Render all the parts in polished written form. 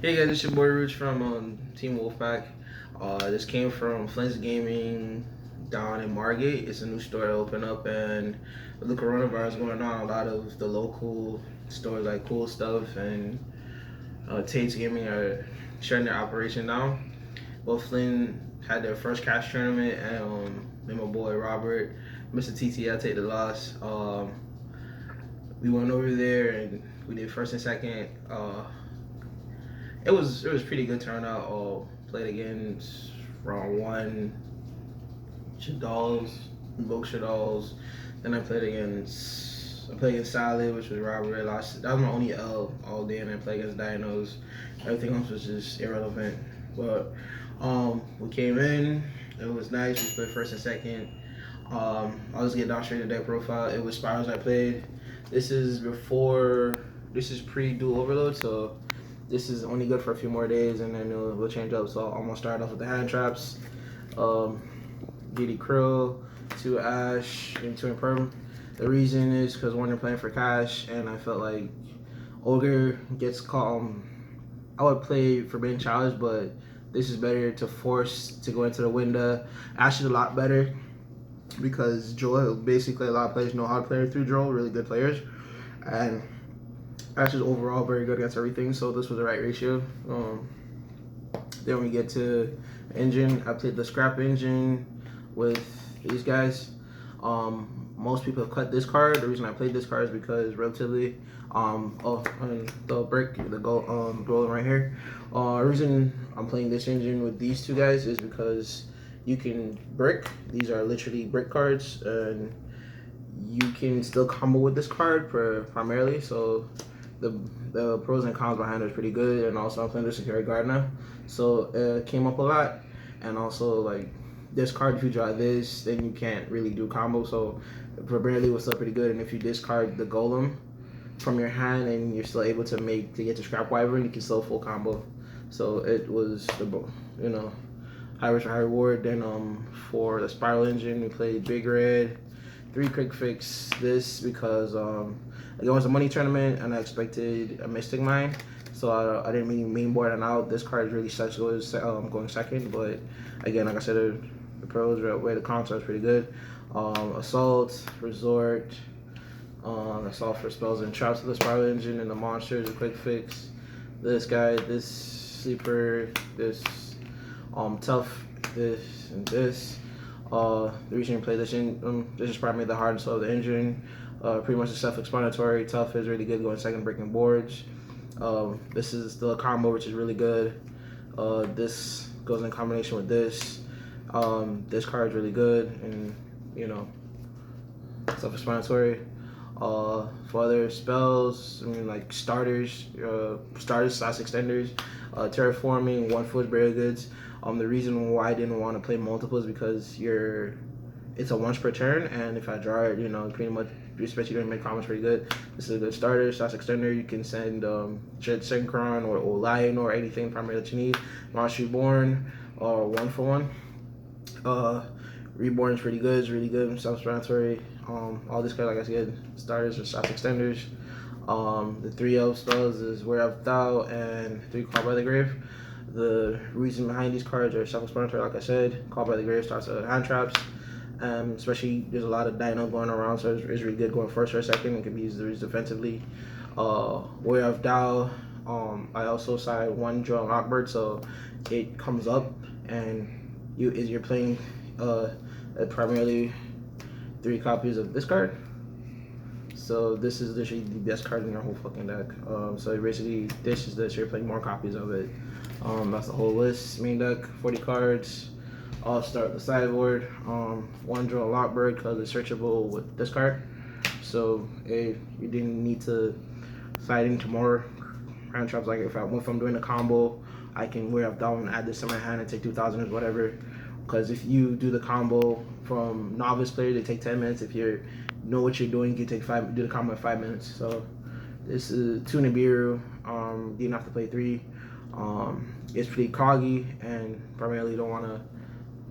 Hey guys, it's your boy Rootz from Team Wolfpack. This came from Flint's Gaming down in Margate. It's a new store that opened up, and with the coronavirus going on, a lot of the local stores like Cool Stuff and Tate's Gaming are shutting their operation down. Well, Flint had their first cash tournament, and me and my boy Robert, Mr. TT, I take the loss. We went over there and we did first and second. It was pretty good turnout. Played against round one, Shadalls, Book Shadalls. Then I played against Solid, which was Robert. Lost. That was my only L all day, and I played against Dinos. Everything else was just irrelevant. But we came in. It was nice. We played first and second. I was getting down straight to deck profile. It was SPYRALs I played. This is before. This is pre-duel overload, so this is only good for a few more days, and then we'll change up. So I'm gonna start off with the hand traps. DD Krill, 2 Ash, and 2 Imperm. The reason is because one, they're playing for cash, and I felt like Ogre gets caught. I would play Forbidden Challenge, but this is better to force to go into the window. Ash is a lot better because Joel, basically a lot of players know how to play through Joel, really good players. And Ash is overall very good against everything, so this was the right ratio. Then we get to engine. I played the scrap engine with these guys. Most people have cut this card. The reason I played this card is because relatively, and the brick, the gold, golden right here. The reason I'm playing this engine with these two guys is because you can brick. These are literally brick cards, and you can still combo with this card primarily. So the pros and cons behind it is pretty good, and also I'm playing the security guard now, so it came up a lot. And also, like, this card, if you draw this, then you can't really do combo. So primarily was still pretty good. And if you discard the golem from your hand and you're still able to get the scrap wyvern, you can still full combo. So it was high risk high reward. Then for the spiral engine, we played big red, 3 quick fix this because it was a money tournament and I expected a Mystic Mine, so I didn't really main board it out. This card really sucks going second, but again, like I said, the pros way the console is pretty good. Assault, Resort, Assault for spells and traps with the Spiral Engine, and the monsters, a quick fix. This guy, this sleeper, this tough, this and this. The reason you play this this is probably the hardest of the engine. Pretty much self-explanatory. Tough is really good going second, breaking boards. This is still a combo, which is really good. This goes in combination with this. This card is really good, and self-explanatory. For other spells, like starters / extenders, terraforming, 1 foot barrier goods. The reason why I didn't want to play multiple is because it's a once per turn, and if I draw it, pretty much, especially during mid combos, pretty good. This is a good starter / extender. You can send Synchron or Lion or anything primarily that you need. Monster Reborn, 1 for 1. Reborn is pretty good. It's really good. Self-explanatory. All this cards, like I said, starters or / extenders. The 3 elf spells is Wear of Thou and 3 Call by the Grave. The reason behind these cards are self-explanatory, like I said. Call by the Grave starts hand traps. Especially there's a lot of dino going around, so it's really good going first or second. It can be used defensively. Wear of Thou. I also side 1 Drill and Lockbird, so it comes up and you're playing primarily 3 copies of this card. So this is literally the best card in your whole fucking deck. So basically, this is this. You're playing more copies of it. That's the whole list. Main deck, 40 cards. I'll start with the sideboard. 1 Drill Lockbird because it's searchable with this card. So if you didn't need to side into more hand traps, like if I'm doing a combo, I can Wear of Thou and add this to my hand and take 2,000 or whatever. Because if you do the combo from novice players, they take 10 minutes. If you know what you're doing, you can do the combo in 5 minutes. So this is 2 Nibiru. You didn't have to play 3. It's pretty coggy, and primarily you don't want to.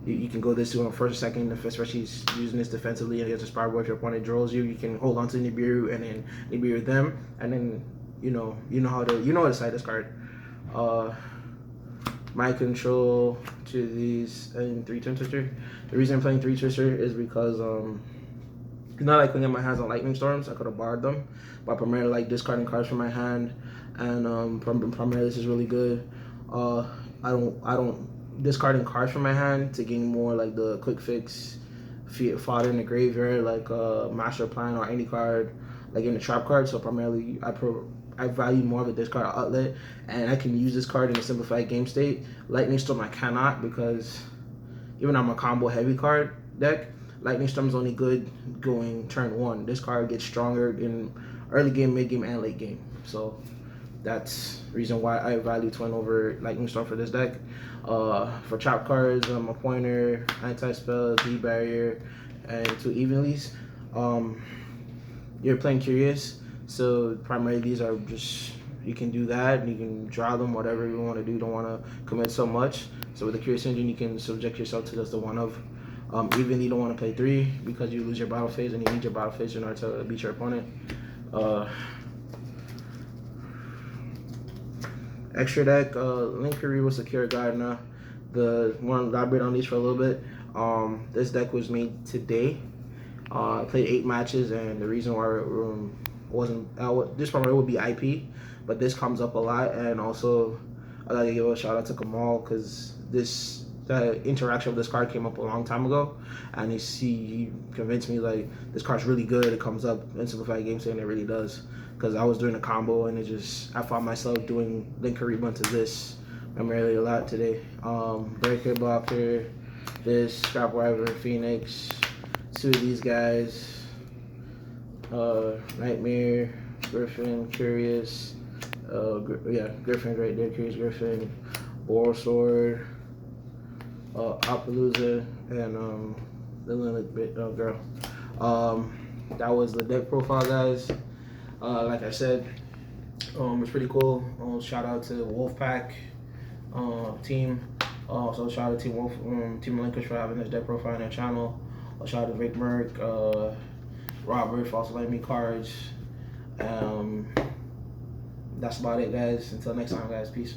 You can go this to on first or second, especially using this defensively against a spiral board. If your opponent draws you, you can hold on to Nibiru and then Nibiru them, and then you know how to side this card. My control to these and 3-turn twister. The reason I'm playing 3 twister is because it's not like when I get my hands on lightning storms. I could have borrowed them, but I primarily like discarding cards from my hand, and primarily this is really good. I don't discarding cards from my hand to gain more like the quick fix fodder in the graveyard, like master plan or any card like in the trap card. So primarily I value more of a discard outlet, and I can use this card in a simplified game state. Lightning Storm I cannot, because even though I'm a combo heavy card deck, Lightning Storm is only good going turn 1. This card gets stronger in early game, mid game, and late game. So that's the reason why I value Twin over Lightning Storm for this deck. For trap cards, a Pointer, Anti-Spell, D-Barrier, and 2 Evenlies. You're playing Curious, so primarily these are just, you can do that, and you can draw them, whatever you want to do. Don't want to commit so much. So with the Curious Engine, you can subject yourself to just the 1 of. Even you don't want to play 3 because you lose your battle phase, and you need your battle phase in order to beat your opponent. Extra deck, Linkery with Secure Gardener. The one elaborate on these for a little bit. This deck was made today. I played 8 matches, and the reason why it wasn't this probably would be IP, but this comes up a lot. And also I gotta give a shout out to Kamal, because the interaction with this card came up a long time ago, and he convinced me like this card's really good. It comes up in simplified game state, and it really does, because I was doing a combo, and I found myself doing Linkery bunch of this primarily a lot today. Breaker, Blocker, this Scrap Wyvern, Phoenix, 2 of these guys, Nightmare, Griffin, Curious, Griffin right there, Curious Griffin, Boral Sword, Appaloosa, and the Lilith girl. That was the deck profile, guys. Like I said, it's pretty cool. Shout out to Wolfpack team. Also shout out to Team Relinquish for having this deck profile on their channel. Shout out to Vic Merck, Robert for also letting me cards. That's about it, guys. Until next time, guys. Peace.